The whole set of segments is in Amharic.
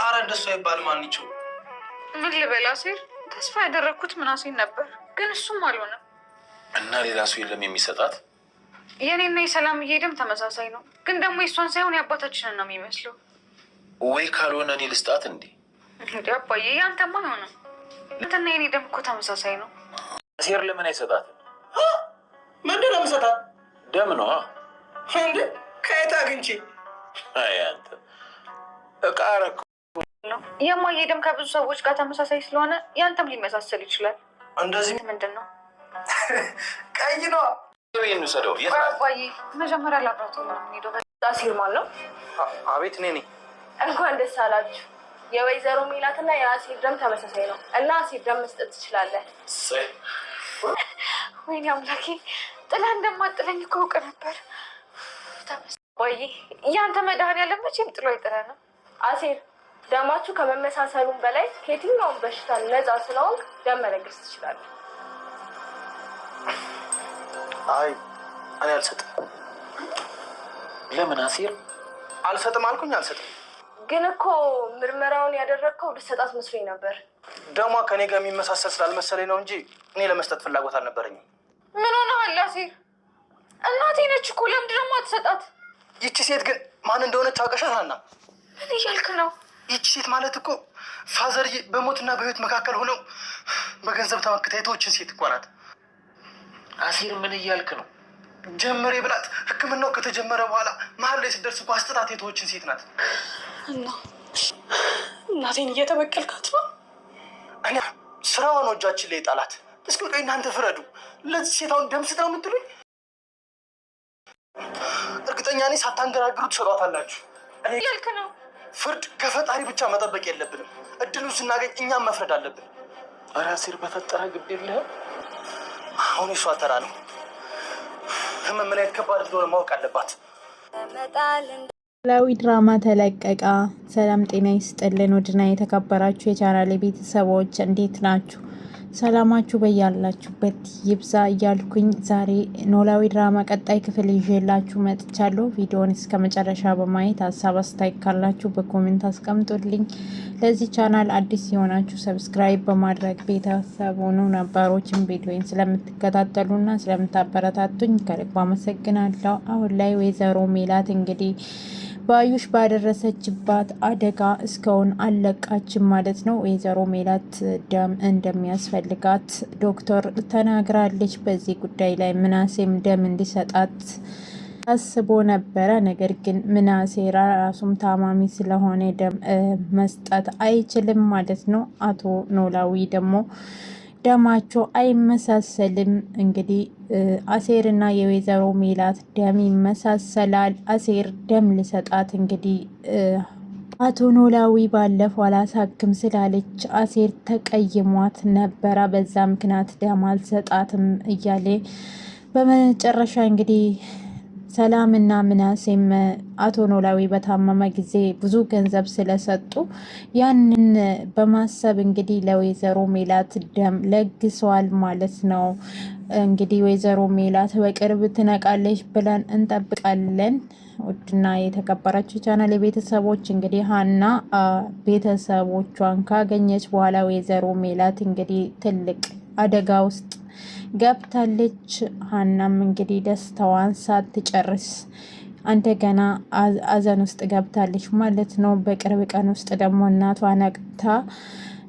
አረ እንደሱ አይባል ማንቹ ምን ልበል አሴር፣ ተስፋ ያደረኩት ምናሴን ነበር፣ ግን እሱም አልሆነም። እና ሌላ ሰው የለም የሚሰጣት? የኔና የሰላምዬ ደም ተመሳሳይ ነው፣ ግን ደግሞ የእሷን ሳይሆን የአባታችንን ነው የሚመስለው። ወይ ካልሆነ እኔ ልስጣት እንዴ? እንዲ አባዬ፣ ያንተማ አይሆንም። አንተና የኔ ደም እኮ ተመሳሳይ ነው። አሴር ለምን አይሰጣትም? ምንድን ነው የምሰጣት? ደም ነዋ። እንዴ ከየት አግኝቼ? አይ አንተ እቃ ረክ ነው። የማዬ ደም ከብዙ ሰዎች ጋር ተመሳሳይ ስለሆነ ያንተም ሊመሳሰል ይችላል። እንደዚህ ምንድን ነው? ቀይ ነዋ። እንውሰደው። አባዬ መጀመሪያ ላብራቶሪ ነው የምንሄደው። አሴር ማን ነው? አቤት እኔ ነኝ። እንኳን ደስ አላችሁ። የወይዘሮ ሜላትና የአሴር ደም ተመሳሳይ ነው እና አሴር ደም መስጠት ትችላለህ። ወይኔ አምላኬ፣ ጥላ እንደማጥለኝ እኮ አውቅ ነበር። አባዬ ያንተ መድኃኒዓለም መቼም ጥሎ አይጥለንም። አሴር ደማችሁ ከመመሳሰሉም በላይ ከየትኛውም በሽታ ነፃ ስለሆንክ ደም መለገስ ትችላለህ። አይ እኔ አልሰጥም። ለምን አሴር? አልሰጥም አልኩኝ አልሰጥም። ግን እኮ ምርመራውን ያደረግከው ልሰጣት መስሎኝ ነበር። ደሟ ከኔ ጋር የሚመሳሰል ስላልመሰለኝ ነው እንጂ እኔ ለመስጠት ፍላጎት አልነበረኝም። ምን ሆነሃል አሴር? እናቴ ነች እኮ፣ ለምንድን ነው የማትሰጣት? ይቺ ሴት ግን ማን እንደሆነች አውቀሻት? ሀና፣ ምን እያልክ ነው? ይቺ ሴት ማለት እኮ ፋዘር በሞትና በህይወት መካከል ሆነው በገንዘብ ተመክታ የተወችን ሴት እኮ ናት። አሴር ምን እያልክ ነው? ጀምሬ ብላት ሕክምናው ከተጀመረ በኋላ መሀል ላይ ስደርስ እኮ አስጥላት የተወችን ሴት ናት። እና እናቴን እየተበቀልካት ነው? እኔ ስራዋ ነው እጃችን ላይ ጣላት። እስኪ ቆይ እናንተ ፍረዱ። ለዚህ ሴት አሁን ደም ስጥ ነው የምትሉኝ? እርግጠኛ ነኝ ሳታንገራግሩ ትሰጧታላችሁ። እያልክ ነው? ፍርድ ከፈጣሪ ብቻ መጠበቅ የለብንም። እድሉን ስናገኝ እኛም መፍረድ አለብን። ኧረ አሴር በፈጠረ ግድ የለህም። አሁን የሷ ተራ ነው። ህመም ምን አይነት ከባድ እንደሆነ ማወቅ አለባት። ኖላዊ ድራማ ተለቀቀ። ሰላም ጤና ይስጥልን። ውድና የተከበራችሁ የቻናሌ ቤተሰቦች እንዴት ናችሁ? ሰላማችሁ በያላችሁበት ይብዛ እያልኩኝ ዛሬ ኖላዊ ድራማ ቀጣይ ክፍል ይዤላችሁ መጥቻለሁ። ቪዲዮውን እስከ መጨረሻ በማየት ሀሳብ አስተያየት ካላችሁ በኮሜንት አስቀምጡልኝ። ለዚህ ቻናል አዲስ የሆናችሁ ሰብስክራይብ በማድረግ ቤተሰብ ሆኑ። ነባሮችን ቪዲዮን ስለምትከታተሉና ስለምታበረታቱኝ ከልብ አመሰግናለሁ። አሁን ላይ ወይዘሮ ሜላት እንግዲህ ባዩሽ ባደረሰችባት አደጋ እስካሁን አለቃችም ማለት ነው። ወይዘሮ ሜላት ደም እንደሚያስፈልጋት ዶክተር ተናግራለች። በዚህ ጉዳይ ላይ ምናሴም ደም እንዲሰጣት አስቦ ነበረ። ነገር ግን ምናሴ ራሱም ታማሚ ስለሆነ ደም መስጠት አይችልም ማለት ነው። አቶ ኖላዊ ደግሞ ደማቸው አይመሳሰልም። እንግዲህ አሴርና የወይዘሮ ሜላት ደም ይመሳሰላል። አሴር ደም ሊሰጣት እንግዲህ አቶ ኖላዊ ባለፈው አላሳክም ስላለች አሴር ተቀይሟት ነበረ። በዛ ምክንያት ደም አልሰጣትም እያለ በመጨረሻ እንግዲህ ሰላምና ምናሴም አቶ ኖላዊ በታመመ ጊዜ ብዙ ገንዘብ ስለሰጡ ያንን በማሰብ እንግዲህ ለወይዘሮ ሜላት ደም ለግሰዋል ማለት ነው። እንግዲህ ወይዘሮ ሜላት በቅርብ ትነቃለች ብለን እንጠብቃለን። ውድና የተከበራችሁ ቻናል የቤተሰቦች እንግዲህ ሀና ቤተሰቦቿን ካገኘች በኋላ ወይዘሮ ሜላት እንግዲህ ትልቅ አደጋ ውስጥ ገብታለች። ሀናም እንግዲህ ደስታዋን ሳትጨርስ እንደገና አዘን ውስጥ ገብታለች ማለት ነው። በቅርብ ቀን ውስጥ ደግሞ እናቷ ነቅታ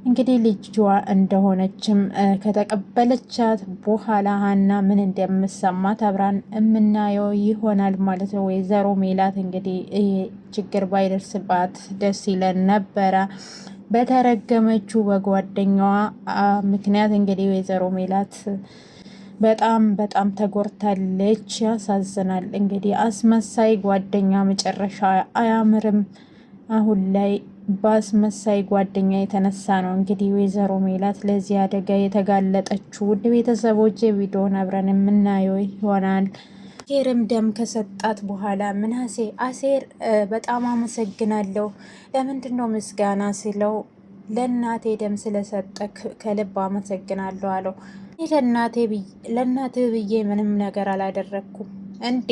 እንግዲህ ልጇ እንደሆነችም ከተቀበለቻት በኋላ ሀና ምን እንደምሰማት አብራን የምናየው ይሆናል ማለት ነው። ወይዘሮ ሜላት እንግዲህ ይሄ ችግር ባይደርስባት ደስ ይለን ነበረ። በተረገመችው በጓደኛዋ ምክንያት እንግዲህ ወይዘሮ ሜላት በጣም ተጎርታለች። ያሳዝናል። እንግዲህ አስመሳይ ጓደኛ መጨረሻ አያምርም። አሁን ላይ በአስመሳይ ጓደኛ የተነሳ ነው እንግዲህ ወይዘሮ ሜላት ለዚህ አደጋ የተጋለጠችው። ውድ ቤተሰቦች ቪዲዮን አብረን የምናየው ይሆናል። አሴርም ደም ከሰጣት በኋላ ምናሴ አሴር በጣም አመሰግናለሁ፣ ለምንድን ነው ምስጋና ሲለው ለእናቴ ደም ስለሰጠክ ከልብ አመሰግናለሁ አለው። ይህ ለእናቴ ብዬ ምንም ነገር አላደረግኩም። እንዴ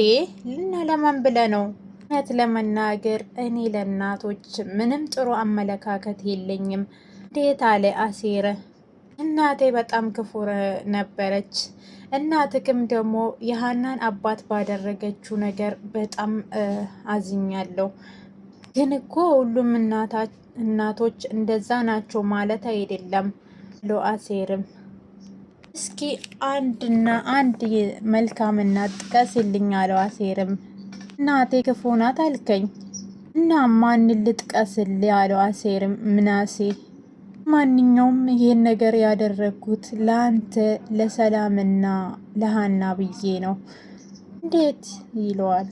ልና ለማን ብለ ነው? እውነት ለመናገር እኔ ለእናቶች ምንም ጥሩ አመለካከት የለኝም። እንዴት አለ አሴር። እናቴ በጣም ክፉ ነበረች። እናትክም ደግሞ የሀናን አባት ባደረገችው ነገር በጣም አዝኛለሁ። ግን እኮ ሁሉም እናቶች እንደዛ ናቸው ማለት አይደለም ሎ አሴርም እስኪ አንድ መልካም እናት ጥቀስልኝ አለው አሴርም። እናቴ ክፉ ናት አልከኝ እና ማንን ልጥቀስልህ አለው አሴርም። ምናሴ ማንኛውም ይሄን ነገር ያደረግኩት ለአንተ ለሰላምና ለሀና ብዬ ነው። እንዴት ይለዋል።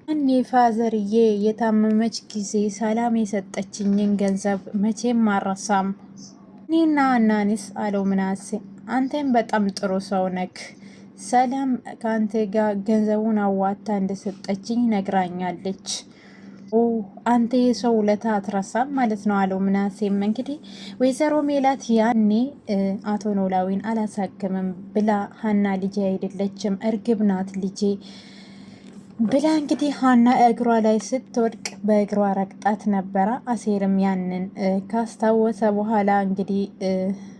እኔ ፋዘርዬ የታመመች ጊዜ ሰላም የሰጠችኝን ገንዘብ መቼም አረሳም። እኔና ሀናንስ አለው ምናሴ። አንተም በጣም ጥሩ ሰው ነክ። ሰላም ከአንተ ጋር ገንዘቡን አዋታ እንደሰጠችኝ ነግራኛለች። አንተ የሰው ውለታ አትረሳም ማለት ነው አለው ምናሴም። እንግዲህ ወይዘሮ ሜላት ያኔ አቶ ኖላዊን አላሳክምም ብላ ሀና ልጄ አይደለችም እርግብ ናት ልጄ ብላ እንግዲህ ሀና እግሯ ላይ ስትወድቅ በእግሯ ረግጣት ነበረ። አሴርም ያንን ካስታወሰ በኋላ እንግዲህ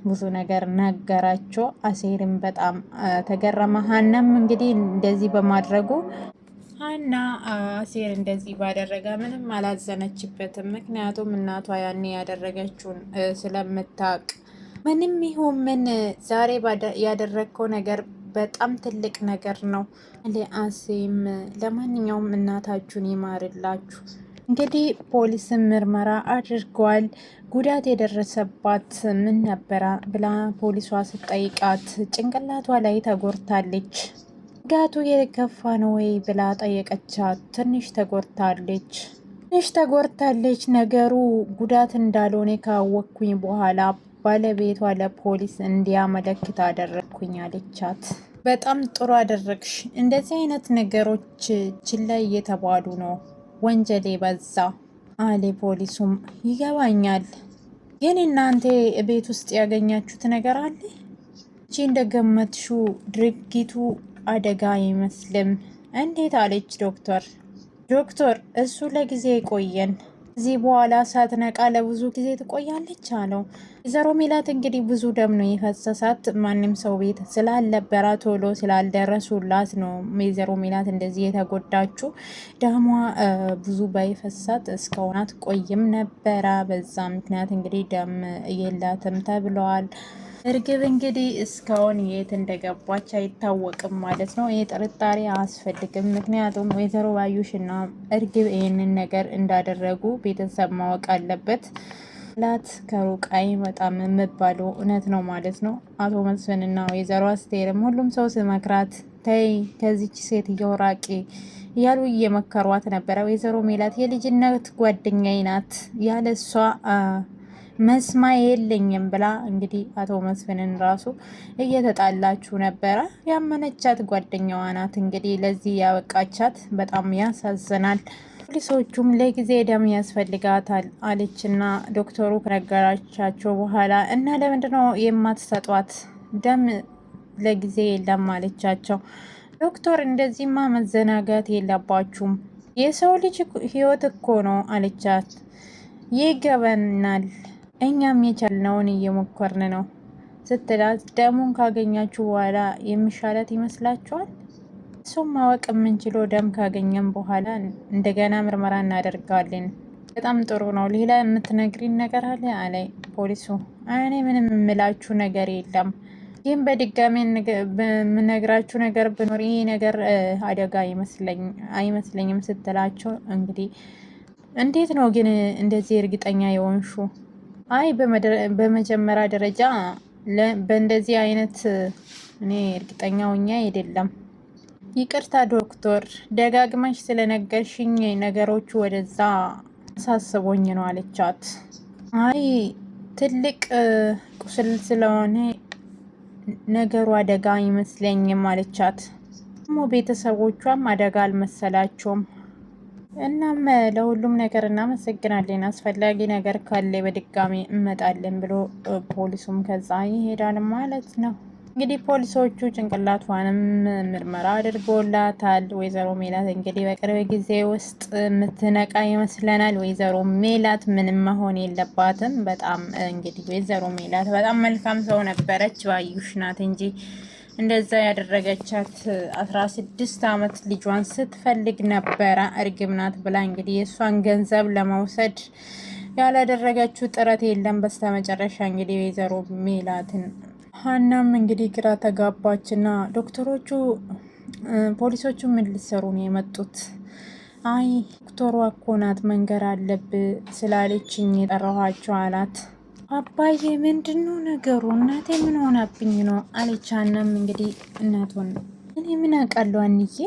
ብዙ ነገር ነገራቸው። አሴርም በጣም ተገረመ። ሀናም እንግዲህ እንደዚህ በማድረጉ ሀና አሴር እንደዚህ ባደረገ ምንም አላዘነችበትም። ምክንያቱም እናቷ ያኔ ያደረገችውን ስለምታውቅ ምንም ይሁን ምን ዛሬ ያደረግከው ነገር በጣም ትልቅ ነገር ነው። አሴም ለማንኛውም እናታችሁን ይማርላችሁ። እንግዲህ ፖሊስም ምርመራ አድርጓል። ጉዳት የደረሰባት ምን ነበረ ብላ ፖሊሷ ስትጠይቃት ጭንቅላቷ ላይ ተጎድታለች። ጉዳቱ የከፋ ነው ወይ ብላ ጠየቀቻት። ትንሽ ተጎድታለች። ነገሩ ጉዳት እንዳልሆነ ካወቅኩኝ በኋላ ባለቤቷ ለፖሊስ እንዲያመለክት አደረግኩኝ አለቻት። በጣም ጥሩ አደረግሽ። እንደዚህ አይነት ነገሮች ችላ እየተባሉ ነው፣ ወንጀል በዛ አለ ፖሊሱም። ይገባኛል፣ ግን እናንተ ቤት ውስጥ ያገኛችሁት ነገር አለ? እቺ እንደገመትሹ ድርጊቱ አደጋ አይመስልም። እንዴት አለች ዶክተር እሱ ለጊዜ ይቆየን፣ እዚህ በኋላ ሳትነቃ ለብዙ ጊዜ ትቆያለች አለው። ወይዘሮ ሜላት እንግዲህ ብዙ ደም ነው የፈሰሳት። ማንም ሰው ቤት ስላልነበረ ቶሎ ስላልደረሱላት ነው ወይዘሮ ሜላት እንደዚህ የተጎዳችው። ደሟ ብዙ ባይፈሳት እስካሁን አትቆይም ነበረ። በዛ ምክንያት እንግዲህ ደም የላትም ተብለዋል። እርግብ እንግዲህ እስካሁን የት እንደገባች አይታወቅም ማለት ነው። ይህ ጥርጣሬ አያስፈልግም። ምክንያቱም ወይዘሮ ባዩሽና እርግብ ይህንን ነገር እንዳደረጉ ቤተሰብ ማወቅ አለበት። ላት ከሩቅ አይመጣም የሚባለው እውነት ነው ማለት ነው። አቶ መስፍንና ወይዘሮ አስቴርም ሁሉም ሰው ስመክራት ተይ ከዚች ሴትዮ ራቂ እያሉ እየመከሯት ነበረ። ወይዘሮ ሜላት የልጅነት ጓደኛዬ ናት ያለ እሷ መስማ የለኝም ብላ እንግዲህ አቶ መስፍንን ራሱ እየተጣላችሁ ነበረ። ያመነቻት ጓደኛዋ ናት እንግዲህ ለዚህ ያበቃቻት። በጣም ያሳዝናል። ፖሊሶቹም ለጊዜ ደም ያስፈልጋታል አለችና ዶክተሩ ከነገራቻቸው በኋላ እና ለምንድነው የማትሰጧት ደም ለጊዜ የለም አለቻቸው። ዶክተር እንደዚህማ መዘናጋት የለባችሁም የሰው ልጅ ህይወት እኮ ነው አለቻት። ይገባናል፣ እኛም የቻልነውን እየሞከርን ነው ስትላት ደሙን ካገኛችሁ በኋላ የሚሻላት ይመስላችኋል? እሱም ማወቅ የምንችለው ደም ካገኘም በኋላ እንደገና ምርመራ እናደርጋለን። በጣም ጥሩ ነው። ሌላ የምትነግሪን ነገር አለ አለ ፖሊሱ። እኔ ምንም የምላችሁ ነገር የለም፣ ግን በድጋሚ የምነግራችሁ ነገር ብኖር ይሄ ነገር አደጋ አይመስለኝም ስትላቸው እንግዲህ እንዴት ነው ግን እንደዚህ እርግጠኛ የሆንሹ? አይ በመጀመሪያ ደረጃ በእንደዚህ አይነት እኔ እርግጠኛ ሆኜ አይደለም። ይቅርታ ዶክተር፣ ደጋግመሽ ስለነገርሽኝ ነገሮቹ ወደዛ አሳስቦኝ ነው አለቻት። አይ ትልቅ ቁስል ስለሆነ ነገሩ አደጋ አይመስለኝም አለቻት። ደግሞ ቤተሰቦቿም አደጋ አልመሰላቸውም። እናም ለሁሉም ነገር እናመሰግናለን፣ አስፈላጊ ነገር ካለ በድጋሚ እንመጣለን ብሎ ፖሊሱም ከዛ ይሄዳል ማለት ነው። እንግዲህ ፖሊሶቹ ጭንቅላቷንም ምርመራ አድርጎላታል። ወይዘሮ ሜላት እንግዲህ በቅርብ ጊዜ ውስጥ የምትነቃ ይመስለናል። ወይዘሮ ሜላት ምንም መሆን የለባትም። በጣም እንግዲህ ወይዘሮ ሜላት በጣም መልካም ሰው ነበረች። ባዩሽ ናት እንጂ እንደዛ ያደረገቻት 16 ዓመት ልጇን ስትፈልግ ነበረ። እርግብ ናት ብላ እንግዲህ የእሷን ገንዘብ ለመውሰድ ያላደረገችው ጥረት የለም። በስተመጨረሻ እንግዲህ ወይዘሮ ሜላትን ሀናም እንግዲህ ግራ ተጋባች እና ዶክተሮቹ ፖሊሶቹ ምን ሊሰሩ ነው የመጡት? አይ ዶክተሯ እኮ ናት መንገር አለብህ ስላለችኝ የጠራኋቸው አላት። አባዬ ምንድን ነው ነገሩ? እናቴ ምን ሆናብኝ ነው አለች። ሀናም እንግዲህ እናቷን እኔ ምን አውቃለሁ አንዬ፣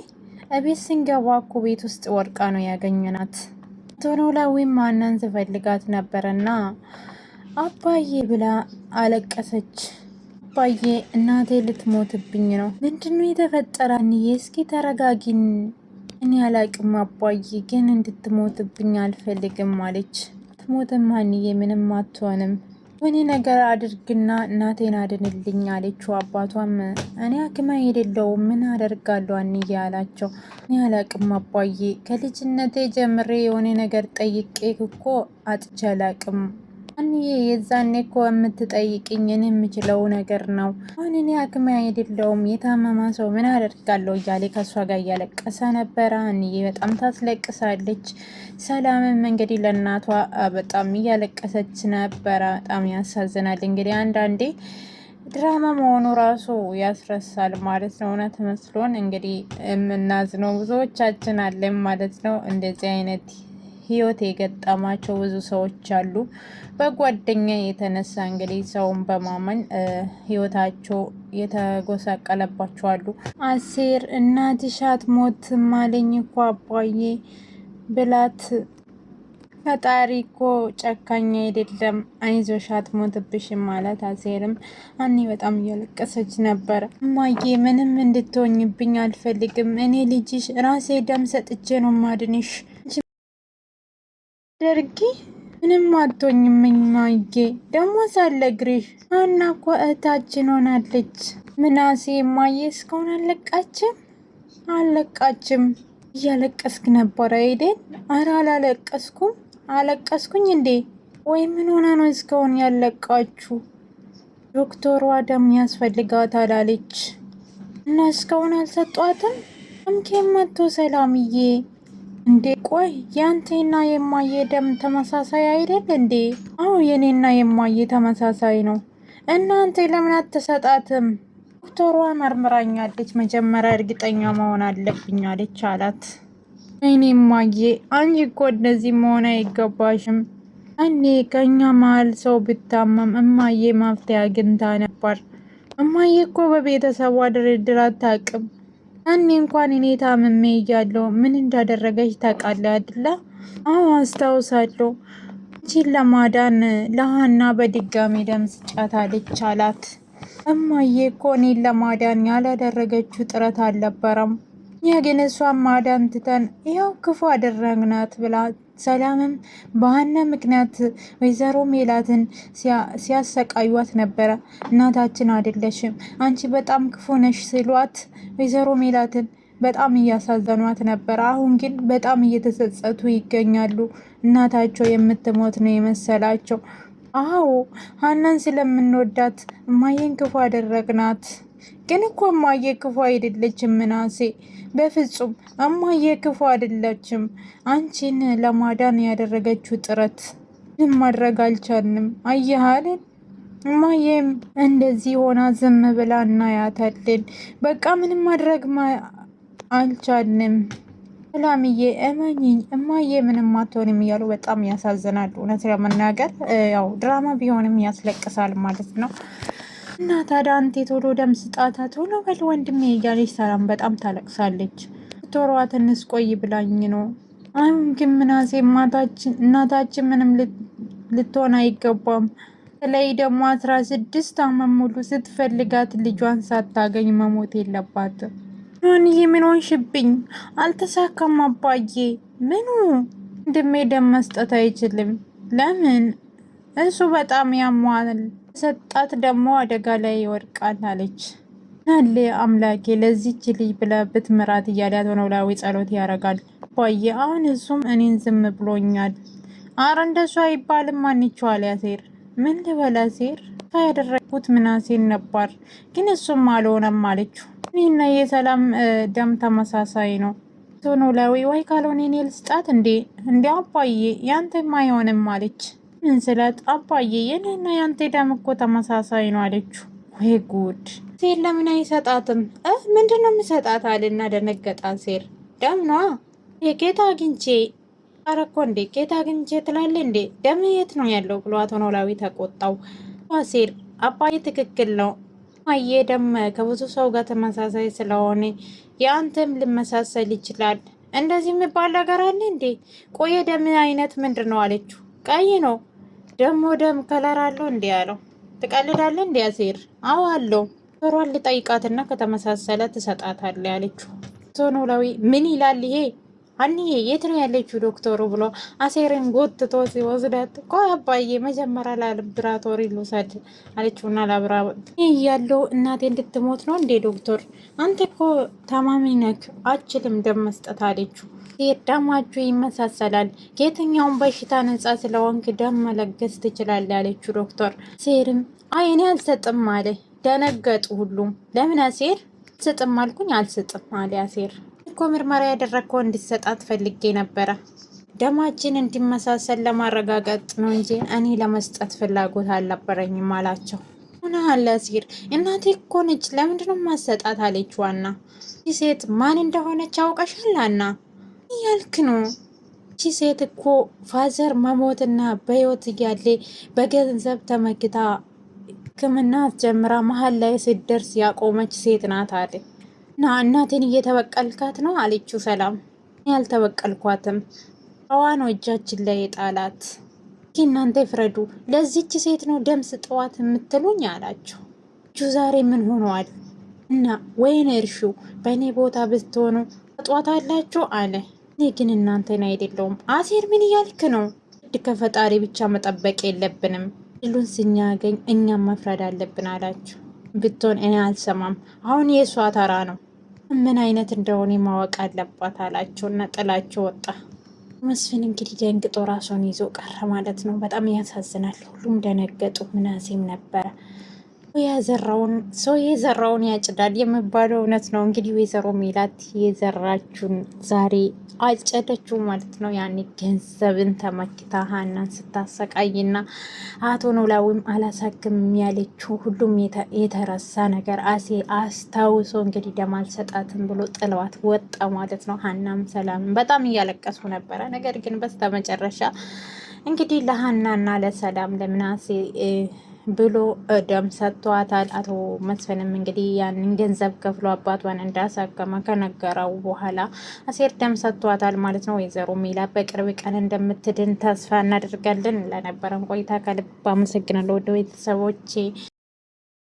እቤት ስንገባ እኮ ቤት ውስጥ ወድቃ ነው ያገኘናት። ኖላዊም ሀናን ስፈልጋት ነበረና አባዬ ብላ አለቀሰች። አባዬ እናቴ ልትሞትብኝ ነው። ምንድነው የተፈጠረ? አንዬ እስኪ ተረጋጊን። እኔ አላቅም አባዬ፣ ግን እንድትሞትብኝ አልፈልግም አለች። ትሞትም አንዬ ምንም አትሆንም፣ የሆነ ነገር አድርግና እናቴን አድንልኝ አለችው። አባቷም እኔ ሐኪም አይደለሁም ምን አደርጋለሁ አንዬ አላቸው። እኔ አላቅም አባዬ፣ ከልጅነቴ ጀምሬ የሆነ ነገር ጠይቄ እኮ አጥቼ አላቅም አንዬ፣ የዛኔ እኮ የምትጠይቅኝ እኔ የምችለው ነገር ነው። አሁን እኔ ሐኪም አይደለሁም የታመማ ሰው ምን አደርጋለሁ እያለ ከእሷ ጋር እያለቀሰ ነበረ። አንዬ በጣም ታስለቅሳለች። ሰላምም እንግዲህ ለእናቷ በጣም እያለቀሰች ነበረ። በጣም ያሳዝናል። እንግዲህ አንዳንዴ ድራማ መሆኑ ራሱ ያስረሳል ማለት ነው። እውነት መስሎን እንግዲህ የምናዝነው ብዙዎቻችን አለን ማለት ነው። እንደዚህ አይነት ህይወት የገጠማቸው ብዙ ሰዎች አሉ። በጓደኛ የተነሳ እንግዲህ ሰውን በማመን ህይወታቸው የተጎሳቀለባቸው አሉ። አሴር እናትሽ አትሞትም አለኝ እኮ አባዬ ብላት፣ ፈጣሪ እኮ ጨካኝ አይደለም፣ አይዞሽ አትሞትብሽም ማለት። አሴርም አኒ በጣም እያለቀሰች ነበረ። እማዬ ምንም እንድትሆኝብኝ አልፈልግም፣ እኔ ልጅሽ ራሴ ደም ሰጥቼ ነው ማድንሽ ደርጊ ምንም አትሆኝም እማዬ። ደግሞ ሳለግሪሽ ሀና እኮ እህታችን ሆናለች። ምናሴ እማዬ እስካሁን አለቃችም እያለቀስክ ነበረ አይደል? አረ አላለቀስኩም። አለቀስኩኝ እንዴ? ወይ ምን ሆና ነው እስካሁን ያለቃችሁ? ዶክተሯ ደም ያስፈልጋታል አለች እና እስካሁን አልሰጧትም። አምኬም መቶ ሰላምዬ እንዴ ቆይ ያንቴና የማየ ደም ተመሳሳይ አይደል እንዴ? አዎ የኔና የማየ ተመሳሳይ ነው። እናንተ ለምን አትሰጣትም? ዶክተሯ መርምራኛለች፣ መጀመሪያ እርግጠኛ መሆን አለብኝ አለች አላት። እኔ እማዬ አንቺ እኮ እንደዚህ መሆን አይገባሽም። እኔ ከኛ መሀል ሰው ብታመም እማዬ መፍትሄ አግኝታ ነበር። እማዬ እኮ በቤተሰቧ ድርድር አታውቅም። እኔ እንኳን እኔ ታምሜ እያለሁ ምን እንዳደረገች ታውቃለህ አይደለ? አዎ አስታውሳለሁ። አንቺን ለማዳን ለሀና በድጋሚ ደም ስጫት አለች አላት። እማዬ እኮ እኔን ለማዳን ያላደረገችው ጥረት አልነበረም። እኛ ግን እሷን ማዳን ትተን ያው ክፉ አደረግናት ብላ ሰላምም በሀና ምክንያት ወይዘሮ ሜላትን ሲያሰቃዩት ነበረ። እናታችን አይደለሽም አንቺ በጣም ክፉ ነሽ ሲሏት ወይዘሮ ሜላትን በጣም እያሳዘኗት ነበር። አሁን ግን በጣም እየተጸጸቱ ይገኛሉ። እናታቸው የምትሞት ነው የመሰላቸው። አዎ ሀናን ስለምንወዳት እማዬን ክፉ አደረግናት። ግን እኮ እማዬ ክፉ አይደለችም ምናሴ፣ በፍጹም እማዬ ክፉ አይደለችም። አንቺን ለማዳን ያደረገችው ጥረት ምንም ማድረግ አልቻልንም። አየሃልን እማዬም እንደዚህ ሆና ዝም ብላ እናያታለን። በቃ ምንም ማድረግ አልቻልንም። ሰላምዬ እመኝኝ እማዬ ምንም አትሆንም እያሉ በጣም ያሳዝናሉ። እውነት ለመናገር ያው ድራማ ቢሆንም ያስለቅሳል ማለት ነው። እና ታዲያ አንተ ቶሎ ደም ስጣታ ቶሎ በል ወንድሜ እያለች ሰላም በጣም ታለቅሳለች። ቶሯ ትንሽ ቆይ ብላኝ ነው። አሁን ግን ምናሴ እናታችን ምንም ልትሆን አይገባም። በተለይ ደግሞ 16 ዓመት ሙሉ ስትፈልጋት ልጇን ሳታገኝ መሞት የለባትም። ሆንዬ ምን ሆንሽብኝ? አልተሳካም አባዬ። ምኑ? ወንድሜ ደም መስጠት አይችልም። ለምን? እሱ በጣም ያሟል ሰጣት ደግሞ አደጋ ላይ ይወድቃል አለች። ናሌ አምላኬ ለዚች ልጅ ብለ ብትምራት እያላት ኖላዊ ጸሎት ያደርጋል። አባዬ አሁን እሱም እኔን ዝም ብሎኛል። አረ እንደሱ አይባልም አንቺዋል አሴር። ምን ልበል አሴር ያደረግኩት ምናሴን ነበር ግን እሱም አልሆነም አለችው። እኔና የሰላም ደም ተመሳሳይ ነው ኖላዊ ወይ ካልሆነ እኔ ልስጣት እንዴ አባዬ ያንተም አይሆንም አለች። ምን ስላት አባዬ የኔና ያንተ ደም እኮ ተመሳሳይ ነው አለችው። ወይ ጉድ ሴር ለምን አይሰጣትም? ምንድን ነው የምሰጣት አለና ደነገጣ። ሴር ደም ነዋ የጌታ አግኝቼ አረኮ እንዴ ጌታ አግኝቼ ትላለ እንዴ ደም የት ነው ያለው ብሎ አቶ ኖላዊ ተቆጣው። ሴር አባዬ ትክክል ነው አየ ደም ከብዙ ሰው ጋር ተመሳሳይ ስለሆነ የአንተም ልመሳሰል ይችላል። እንደዚህ የሚባል ነገር አለ እንዴ? ቆየ ደም አይነት ምንድን ነው አለችው። ቀይ ነው ደግሞ ደም ከለር አለው እንዴ አለው። ትቀልዳለ እንዴ አሴር? አዎ አለው። ቶሯን ልጠይቃትና ከተመሳሰለ ትሰጣታለ ያለችው። ኖላዊ ምን ይላል ይሄ? አንዬ የት ነው ያለችው ዶክተሩ ብሎ አሴርን ጎትቶ ሲወስዳት ቆይ አባዬ መጀመሪያ ላብራቶሪ ልውሰድ አለችውና ላብራቶሪ ያለው እናቴ እንድትሞት ነው እንዴ ዶክተር? አንተ እኮ ታማሚ ነክ አችልም ደም መስጠት አለችው። ሴት ደማችሁ ይመሳሰላል ከየትኛውን በሽታ ነጻ ስለሆንክ ደም መለገስ ትችላለህ አለችው ዶክተር። ሴርም አይ እኔ አልሰጥም አለ። ደነገጡ ሁሉም። ለምን አሴር አልሰጥም አልኩኝ አልሰጥም አለ አሴር። እኮ ምርመራ ያደረግከው እንዲሰጣት ፈልጌ ነበረ ደማችን እንዲመሳሰል ለማረጋገጥ ነው እንጂ እኔ ለመስጠት ፍላጎት አልነበረኝም አላቸው። ሆነ አለ አሴር። እናቴ እኮ ነች ለምንድነው ማሰጣት አለች። ዋና ይህ ሴት ማን እንደሆነች አውቀሻል አና ያልክ ነው። ይቺ ሴት እኮ ፋዘር መሞትና በህይወት እያለ በገንዘብ ተመክታ ሕክምና ጀምራ መሀል ላይ ስትደርስ ያቆመች ሴት ናት አለ። እና እናቴን እየተበቀልካት ነው አለችው ሰላም። ያልተበቀልኳትም አዋን እጃችን ላይ የጣላት እናንተ ፍረዱ። ለዚች ሴት ነው ደም ስጠዋት የምትሉኝ አላቸው። ዛሬ ምን ሆነዋል? እና ወይን እርሹ በእኔ ቦታ ብትሆኑ አጧታላችሁ አለ። እኔ ግን እናንተን አይደለውም። አሴር ምን እያልክ ነው? ከፈጣሪ ብቻ መጠበቅ የለብንም ድሉን ስናገኝ እኛም መፍረድ አለብን አላቸው። ብትሆን እኔ አልሰማም። አሁን የእሷ ተራ ነው። ምን አይነት እንደሆነ ማወቅ አለባት አላቸው እና ጥላቸው ወጣ። መስፍን እንግዲህ ደንግጦ ራሱን ይዞ ቀረ ማለት ነው። በጣም ያሳዝናል። ሁሉም ደነገጡ። ምናሴም ነበረ። ሰው የዘራውን ያጭዳል የሚባለው እውነት ነው። እንግዲህ ወይዘሮ ሜላት የዘራችውን ዛሬ አጨደችው ማለት ነው። ያኔ ገንዘብን ተመክታ ሀናን ስታሰቃይና አቶ ኖላዊም አላሳክም ያለችው ሁሉም የተረሳ ነገር አስታውሶ እንግዲህ ደም አልሰጣትም ብሎ ጥለዋት ወጣ ማለት ነው። ሀናም ሰላም በጣም እያለቀሱ ነበረ። ነገር ግን በስተመጨረሻ እንግዲህ ለሀናና ለሰላም ለምናሴ ብሎ ደም ሰጥቷታል። አቶ መስፍንም እንግዲህ ያንን ገንዘብ ከፍሎ አባቷን እንዳሳከመ ከነገረው በኋላ አሴር ደም ሰጥቷታል ማለት ነው። ወይዘሮ ሜላት በቅርብ ቀን እንደምትድን ተስፋ እናደርጋለን። ለነበረን ቆይታ ከልብ አመሰግናለሁ ወደ ቤተሰቦቼ።